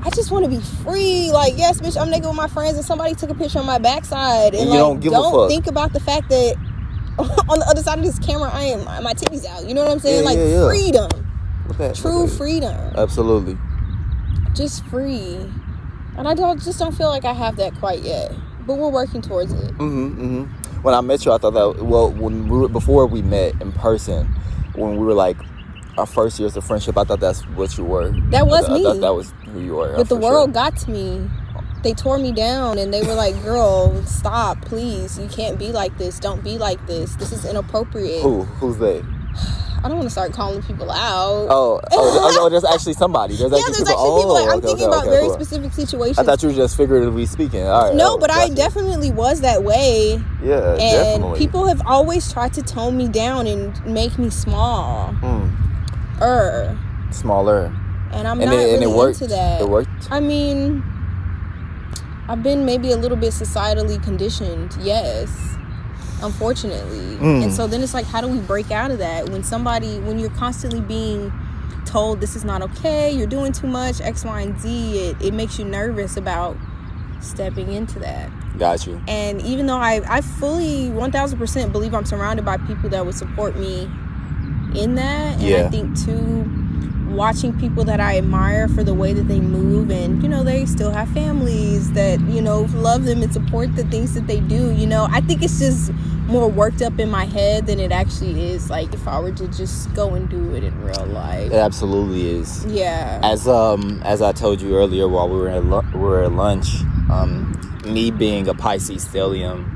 I just want to be free. Like, yes, bitch, I'm naked with my friends and somebody took a picture of my backside. And you like, don't give a fuck. Think about the fact that on the other side of this camera, my titties out. You know what I'm saying? Freedom. True freedom. Absolutely. Just free. And I don't feel like I have that quite yet. But we're working towards it. When I met you, I thought that, before we met in person, when we were like, our first years of friendship, I thought that's what you were. That was me. I thought that was who you were. But the world got to me. They tore me down and they were like, girl, stop, please. You can't be like this. Don't be like this. This is inappropriate. Who's they? I don't want to start calling people out. Oh, there's actually somebody. There's actually people. Like, I'm thinking about very specific situations. I thought you were just figuratively speaking. All right. No, but I definitely was that way. Yeah, and people have always tried to tone me down and make me small. Smaller. And I'm not really into that. It worked? I mean, I've been maybe a little bit societally conditioned, yes. Unfortunately. And so then it's like, how do we break out of that when you're constantly being told this is not okay, you're doing too much, X, Y, and Z, it makes you nervous about stepping into that. Got you. And even though I fully 1000% believe I'm surrounded by people that would support me in that, and I think too, watching people that I admire for the way that they move, and they still have families that love them and support the things that they do. I think it's just more worked up in my head than it actually is. Like, if I were to just go and do it in real life, it absolutely is. Yeah. As I told you earlier while we were at lunch, me being a Pisces stellium,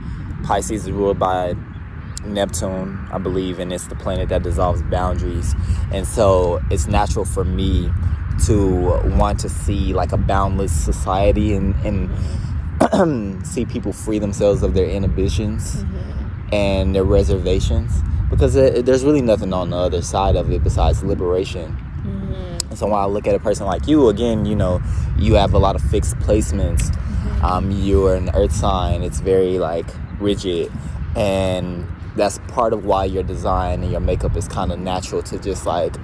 Pisces is ruled by Neptune, I believe, and it's the planet that dissolves boundaries. And so it's natural for me to want to see like a boundless society and see people free themselves of their inhibitions and their reservations, because there's really nothing on the other side of it besides liberation. And so when I look at a person like you, again, you have a lot of fixed placements. You're an earth sign. It's very like rigid, and that's part of why your design and your makeup is kind of natural to just like,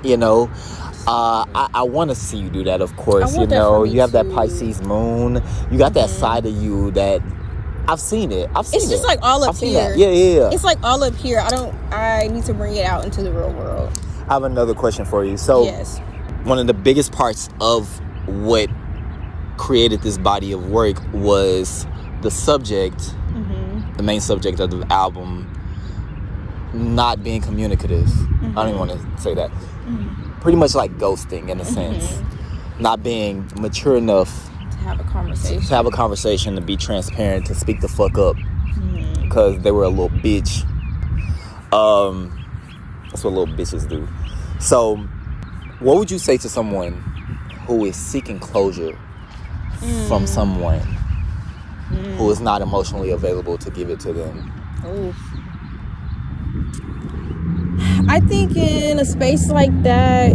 I want to see you do that, of course. You have that Pisces moon. You got that side of you that I've seen it. It's just like all up here. Yeah. It's like all up here. I need to bring it out into the real world. I have another question for you. So, yes. One of the biggest parts of what created this body of work was the subject, the main subject of the album, not being communicative. I don't even want to say that. Pretty much like ghosting in a sense. Not being mature enough to have a conversation. To be transparent, to speak the fuck up. Because they were a little bitch. That's what little bitches do. So, what would you say to someone who is seeking closure from someone who is not emotionally available to give it to them? Oof. I think in a space like that,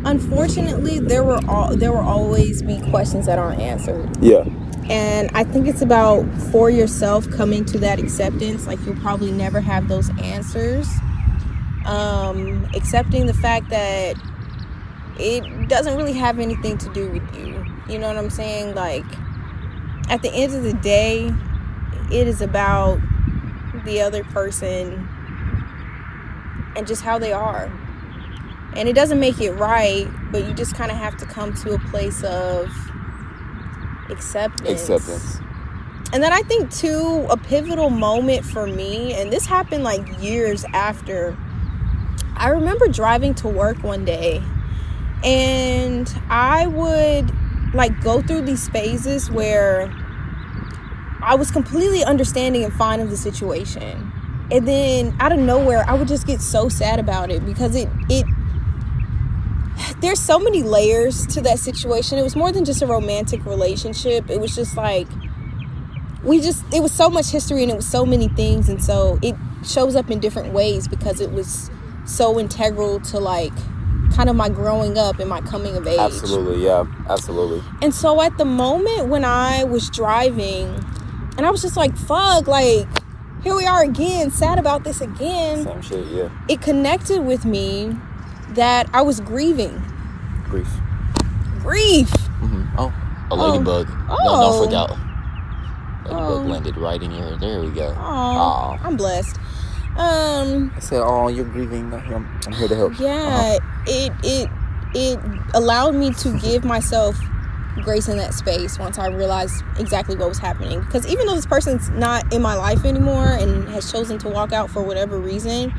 unfortunately, there will always be questions that aren't answered. Yeah. And I think it's about, for yourself, coming to that acceptance. Like, you'll probably never have those answers. Accepting the fact that it doesn't really have anything to do with you. You know what I'm saying? Like, at the end of the day, it is about the other person and just how they are. And it doesn't make it right, but you just kind of have to come to a place of acceptance. And then I think too, a pivotal moment for me, and this happened like years after, I remember driving to work one day, and I would like go through these phases where I was completely understanding and fine of the situation, and then out of nowhere I would just get so sad about it, because it there's so many layers to that situation. It was more than just a romantic relationship. It was just like it was so much history, and it was so many things, and so it shows up in different ways because it was so integral to like kind of my growing up and my coming of age. Absolutely, yeah, absolutely. And so at the moment when I was driving, and I was just like, fuck, like, here we are again, sad about this again. Same shit, yeah. It connected with me that I was grieving. Grief. grief. Oh, a ladybug. Oh. Don't freak out. Ladybug landed right in here. There we go. Oh, I'm blessed. I said, "Oh, you're grieving. I'm here to help." Yeah, it allowed me to give myself grace in that space once I realized exactly what was happening. Because even though this person's not in my life anymore and has chosen to walk out for whatever reason,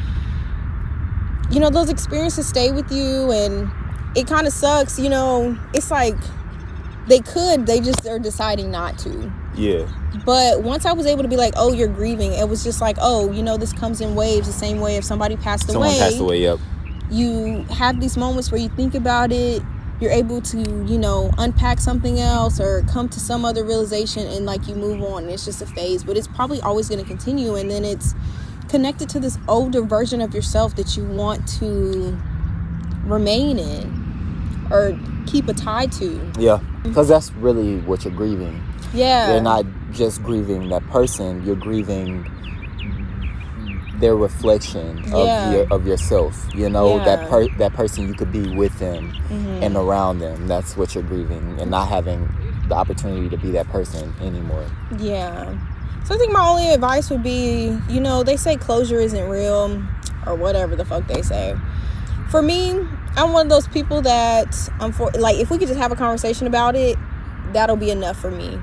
you know, those experiences stay with you, and it kind of sucks. You know, it's like they just are deciding not to. Yeah. But once I was able to be like, oh, you're grieving, it was just like, oh, you know, this comes in waves, the same way if somebody passed away. Someone passed away, yep. You have these moments where you think about it, you're able to, you know, unpack something else or come to some other realization, and like you move on, and it's just a phase, but it's probably always going to continue, and then it's connected to this older version of yourself that you want to remain in or keep a tie to. Yeah, because that's really what you're grieving. Yeah. You're not just grieving that person, you're grieving their reflection of yourself. You know, that person, you could be with them and around them. That's what you're grieving, and not having the opportunity to be that person anymore. Yeah. So I think my only advice would be, you know, they say closure isn't real, or whatever the fuck they say. For me, I'm one of those people that, like, if we could just have a conversation about it, that'll be enough for me.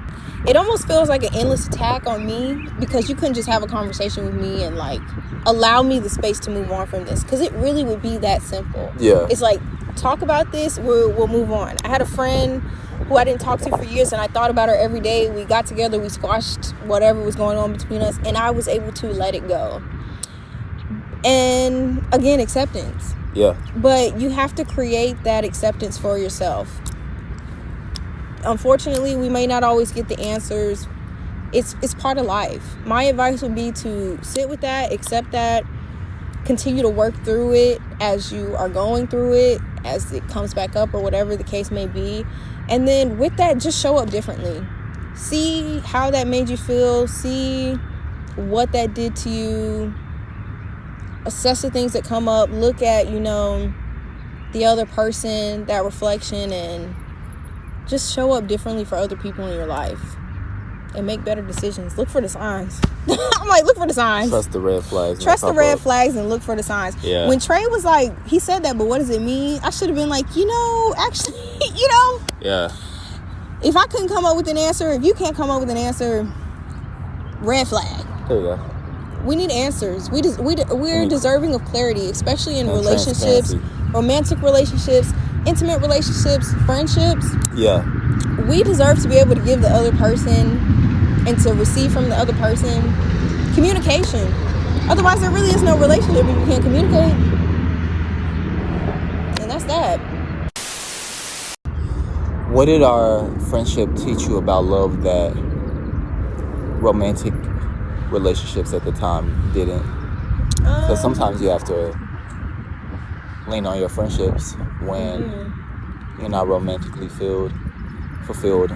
It almost feels like an endless attack on me, because you couldn't just have a conversation with me and like allow me the space to move on from this, because it really would be that simple. Yeah. It's like, talk about this, we'll move on. I had a friend who I didn't talk to for years, and I thought about her every day. We got together, we squashed whatever was going on between us, and I was able to let it go. And again, acceptance. Yeah. But you have to create that acceptance for yourself. Unfortunately, we may not always get the answers. It's part of life. My advice would be to sit with that, accept that, continue to work through it as you are going through it, as it comes back up, or whatever the case may be. And then with that, just show up differently. See how that made you feel. See what that did to you. Assess the things that come up. Look at, you know, the other person, that reflection, and just show up differently for other people in your life and make better decisions. Look for the signs. I'm like, look for the signs. Trust the red flags. Trust the red flags and look for the signs. Yeah. When Trey was like, he said that, but what does it mean? I should have been like, you know, actually, you know. Yeah. If I couldn't come up with an answer, if you can't come up with an answer, red flag. There you go. We need answers. We're deserving of clarity, especially in relationships, romantic relationships, intimate relationships, friendships. Yeah. We deserve to be able to give the other person and to receive from the other person communication. Otherwise, there really is no relationship if you can't communicate. And that's that. What did our friendship teach you about love that romantic relationships at the time didn't? Because sometimes you have to lean on your friendships when you're not romantically fulfilled.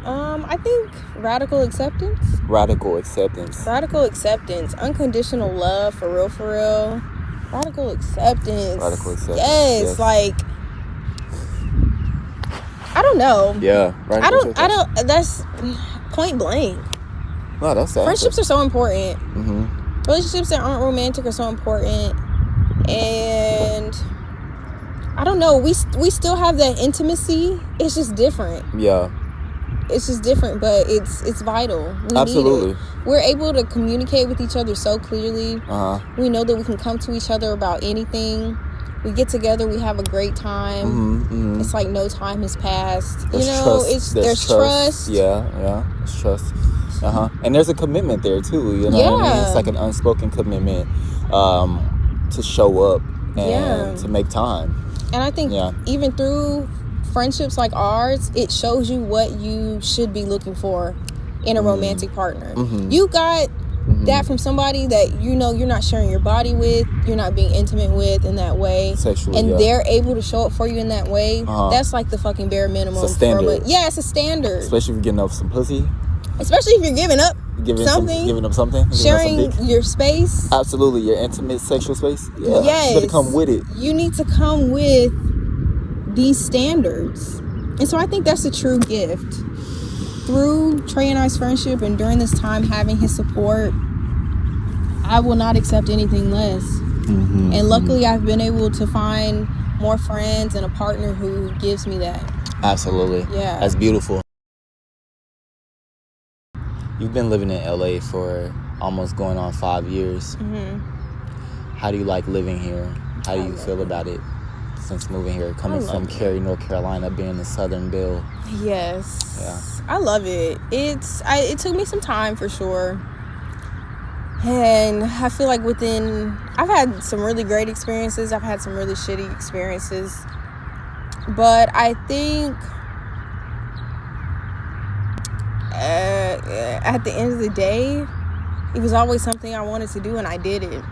I think radical acceptance. Radical acceptance. Unconditional love, for real. Radical acceptance. Yes, like, I don't know. Yeah. I don't. That's point blank. No, that's the Friendships answer. are so important. Relationships that aren't romantic are so important. And I don't know, we still have that intimacy. It's just different. Yeah. It's just different, but it's vital. We Absolutely. need it. We're able to communicate with each other so clearly. We know that we can come to each other about anything. We get together, we have a great time. It's like no time has passed. There's trust. There's trust. Yeah. There's trust. And there's a commitment there too. You know what I mean? It's like an unspoken commitment to show up and to make time. And I think even through friendships like ours, it shows you what you should be looking for in a romantic partner. You got that from somebody that you know you're not sharing your body with, you're not being intimate with in that way, sexually, and they're able to show up for you in that way. That's like the fucking bare minimum. It's a standard. It's a standard. Especially if you're getting up some pussy. Especially if you're giving up something. Sharing your space. Absolutely, your intimate sexual space. Yeah. Yes. You gotta come with it. You need to come with these standards. And so I think that's a true gift. Through Trey and I's friendship and during this time having his support, I will not accept anything less. And luckily I've been able to find more friends and a partner who gives me that. Absolutely. Yeah. That's beautiful. You've been living in LA for almost going on 5 years. How do you like living here? How do you feel about it since moving here? Coming from Cary, North Carolina, being the Southern Belle. Yes. Yeah. I love it. It took me some time for sure. And I feel like I've had some really great experiences. I've had some really shitty experiences. But I think at the end of the day, it was always something I wanted to do, and I did it.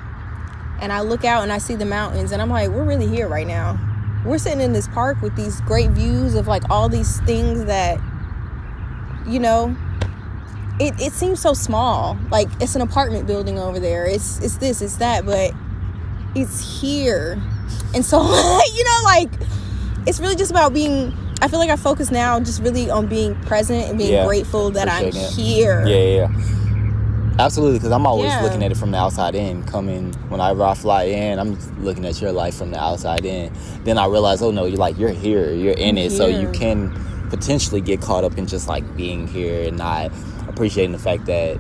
And I look out and I see the mountains, and I'm like, we're really here right now. We're sitting in this park with these great views of like all these things that, you know, it seems so small. Like it's an apartment building over there. It's this, it's that, but it's here. And so, you know, like it's really just about I feel like I focus now just really on being present and being grateful that I'm here. Yeah. Absolutely, because I'm always looking at it from the outside in. Whenever I fly in, I'm looking at your life from the outside in. Then I realize, oh no, you're here, you're in it. So you can potentially get caught up in just like being here and not appreciating the fact that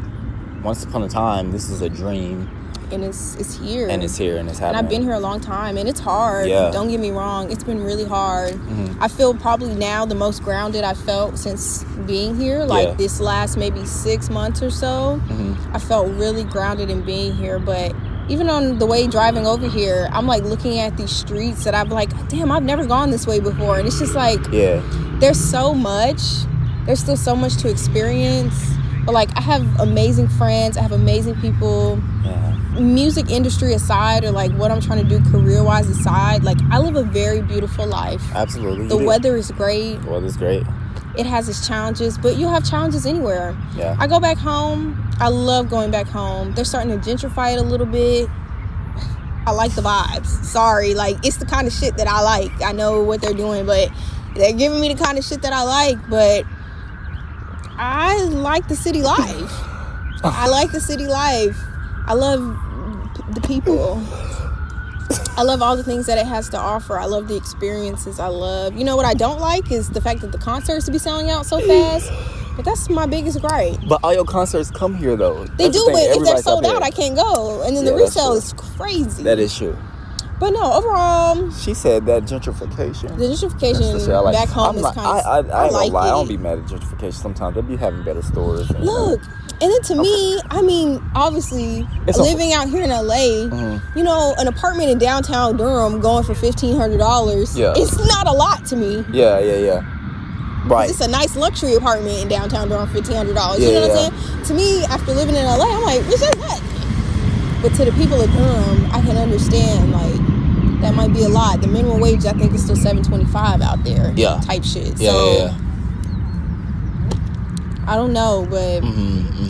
once upon a time, this is a dream. And it's here. And it's here and it's happening. And I've been here a long time, and it's hard. Yeah. Don't get me wrong. It's been really hard. I feel probably now the most grounded I've felt since being here. Like this last maybe 6 months or so. I felt really grounded in being here. But even on the way driving over here, I'm like looking at these streets that I'm like, damn, I've never gone this way before. And it's just like, there's so much. There's still so much to experience. But like I have amazing friends. I have amazing people. Music industry aside, or like what I'm trying to do career-wise aside, like I live a very beautiful life. Absolutely. The weather is great. The weather's great. It has its challenges, but you have challenges anywhere. I go back home. I love going back home. They're starting to gentrify it a little bit. I like the vibes. Sorry, like it's the kind of shit that I like. I know what they're doing, but they're giving me the kind of shit that I like. But I like the city life. I like the city life. I love the people. I love all the things that it has to offer. I love the experiences. I love, you know what I don't like is the fact that the concerts be selling out so fast. But that's my biggest gripe. But all your concerts come here though. They do, but if they're sold out, I can't go. And then the resale is crazy. That is true. But no, overall, she said that gentrification. The gentrification like. back home is kind of. I like it. I don't be mad at gentrification. Sometimes they be having better stores. And, look, and then to me, I mean, obviously, living out here in LA, you know, an apartment in downtown Durham going for $1,500. Yeah. It's not a lot to me. Yeah. Right. It's a nice luxury apartment in downtown Durham, $1,500. You know what I'm saying? To me, after living in LA, I'm like, what's that? But to the people of Durham, I can understand, like, that might be a lot. The minimum wage, I think, is still $7.25 out there. Yeah. Type shit. Yeah. I don't know, but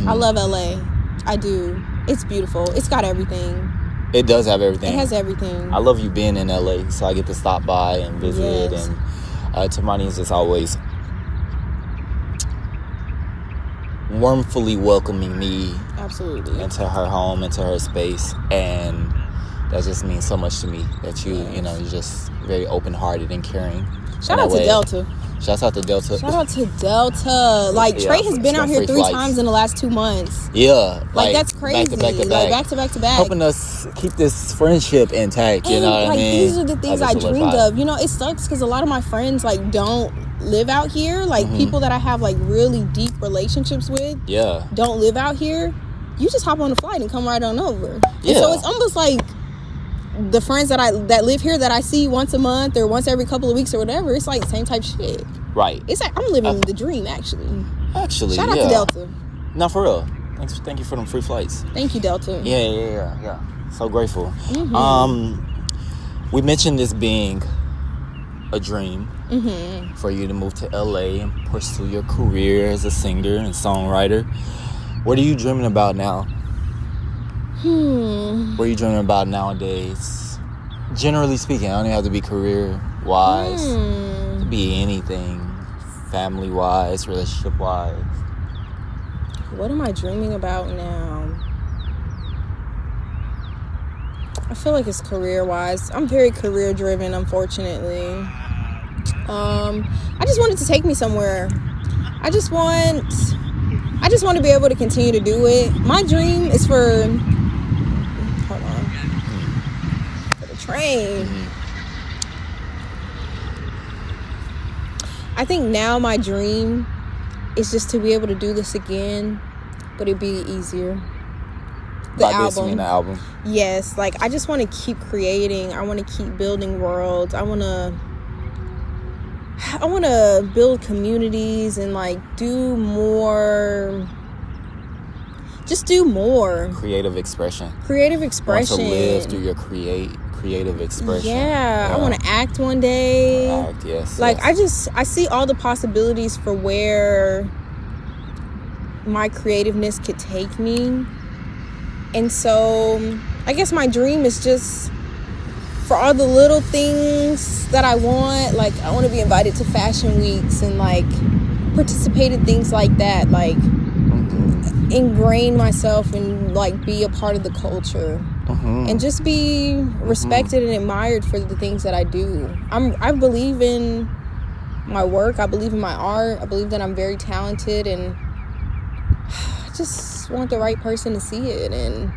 I love LA. I do. It's beautiful. It's got everything. It does have everything. It has everything. I love you being in LA, so I get to stop by and visit. Yes. And TEMANI'S is always warmly welcoming me absolutely into her home, into her space, and that just means so much to me that you're just very open-hearted and caring. Shout out to Delta. Shout out to Delta. Shout out to Delta. Like, Trey has been out here 3 times in the last 2 months. Yeah. Like that's crazy. Back to back. Helping us keep this friendship intact, you know what I mean? These are the things I dreamed of. You know, it sucks because a lot of my friends, like, don't live out here. Like, people that I have, like, really deep relationships with don't live out here. You just hop on a flight and come right on over. Yeah. And so it's almost like the friends that live here that I see once a month or once every couple of weeks or whatever, it's like the same type shit. Right. It's like I'm living the dream, actually. Shout out to Delta. No, for real. Thank you for them free flights. Thank you, Delta. Yeah. So grateful. We mentioned this being a dream for you to move to LA and pursue your career as a singer and songwriter. What are you dreaming about now? What are you dreaming about nowadays? Generally speaking, I don't even have to be career-wise. It could be anything. family-wise, relationship-wise? What am I dreaming about now? I feel like it's career-wise. I'm very career-driven, unfortunately. I just want it to take me somewhere. I just want to be able to continue to do it. My dream is for the train. I think now my dream is just to be able to do this again, but it'd be easier. By this, you mean the album? Yes, like I just want to keep creating. I want to keep building worlds. I want to build communities and like do more. Just do more. Creative expression. Want to live through your creative expression. Yeah, I want to act one day. Act, yes. Like yes. I see all the possibilities for where my creativeness could take me. And so I guess my dream is just for all the little things that I want. Like I want to be invited to fashion weeks and like participate in things like that. Like ingrain myself and like be a part of the culture. And just be respected and admired for the things that I do. I believe in my work. I believe in my art. I believe that I'm very talented, and I just want the right person to see it and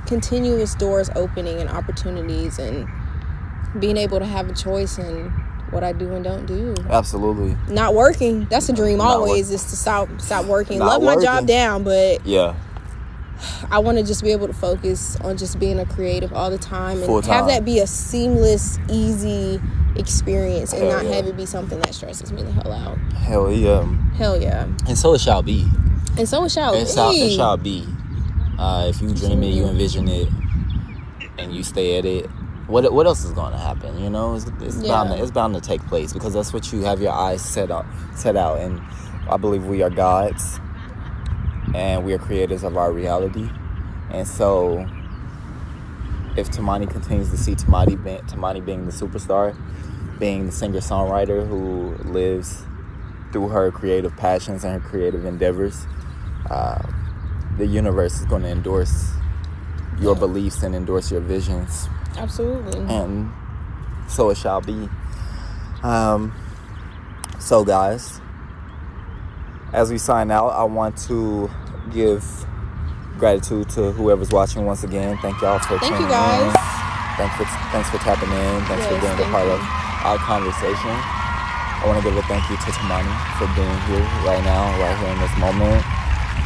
continuous doors opening and opportunities and being able to have a choice in what I do and don't do. Absolutely. Not working. That's a dream always, is to stop working. Love my job down, but yeah. I want to just be able to focus on just being a creative all the time and Full-time. have that be a seamless, easy experience and not have it be something that stresses me the hell out. Hell yeah. Hell yeah. And so it shall be. And so it shall be. It shall be. If you dream it, you envision it, and you stay at it, what else is going to happen? You know, it's bound to take place, because that's what you have your eyes set out. And I believe we are gods, and we are creators of our reality. And so if Temani continues to see Temani being the superstar, being the singer-songwriter who lives through her creative passions and her creative endeavors, the universe is going to endorse your beliefs and endorse your visions. Absolutely. And so it shall be. So guys, as we sign out, I want to give gratitude to whoever's watching once again. Thank y'all for tuning you guys. in. Thanks for tapping in. Thanks for being a part of our conversation. I want to give a thank you to Temani for being here right now, right here in this moment.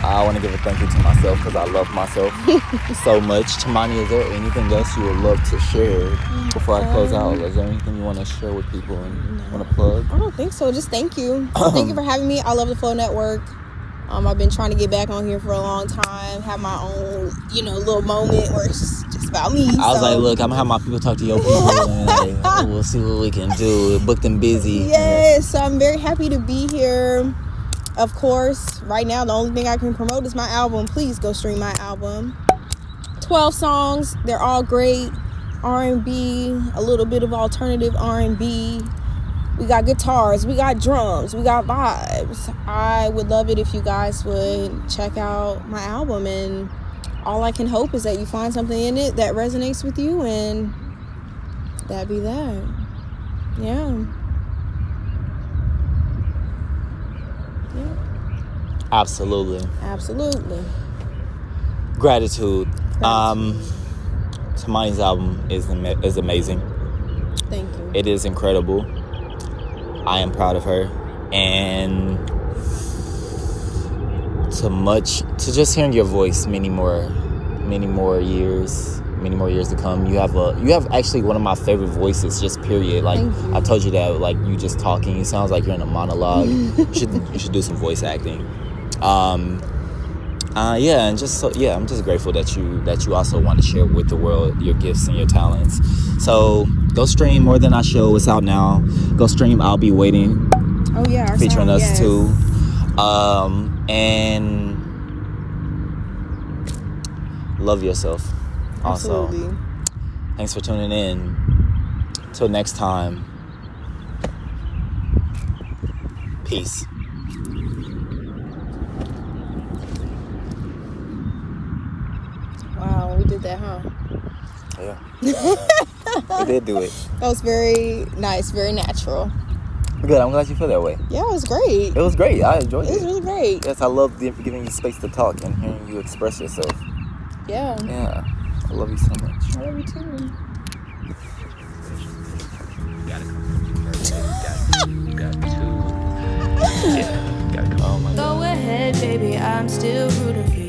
I want to give a thank you to myself, because I love myself so much. Temani, is there anything else you would love to share before I close out? Is there anything you want to share with people and want to plug? I don't think so. Just thank you. Thank you for having me. I love the Flow Network. I've been trying to get back on here for a long time, have my own, little moment where it's just about me. I was like, look, I'm going to have my people talk to your people, and we'll see what we can do. Booked and busy. Yes, so I'm very happy to be here. Of course, right now, the only thing I can promote is my album. Please go stream my album. 12 songs. They're all great. R&B, a little bit of alternative R&B. We got guitars. We got drums. We got vibes. I would love it if you guys would check out my album. And all I can hope is that you find something in it that resonates with you. And that'd be that. Yeah. Absolutely. Gratitude. Temani's album is amazing. Thank you. It is incredible. I am proud of her, and to just hearing your voice many more years to come. You have actually one of my favorite voices, just period. Like, I told you that, like, you just talking, it sounds like you're in a monologue. you should do some voice acting. And just I'm just grateful that you also want to share with the world your gifts and your talents. So go stream More Than I Show. It's out now. Go stream I'll Be Waiting. Oh yeah, our featuring song, us yes. too. And love yourself. Also. Absolutely. Thanks for tuning in. Till next time. Peace. Wow, we did that, huh? Yeah. We did do it. That was very nice, very natural. Good. I'm glad you feel that way. Yeah, it was great. It was great. I enjoyed It was it. really great. Yes, I love giving you space to talk and hearing you express yourself. Yeah. Yeah. I love you so much. I love you too. You got two. Yeah, you gotta come. Go ahead, baby, I'm still rooting for you.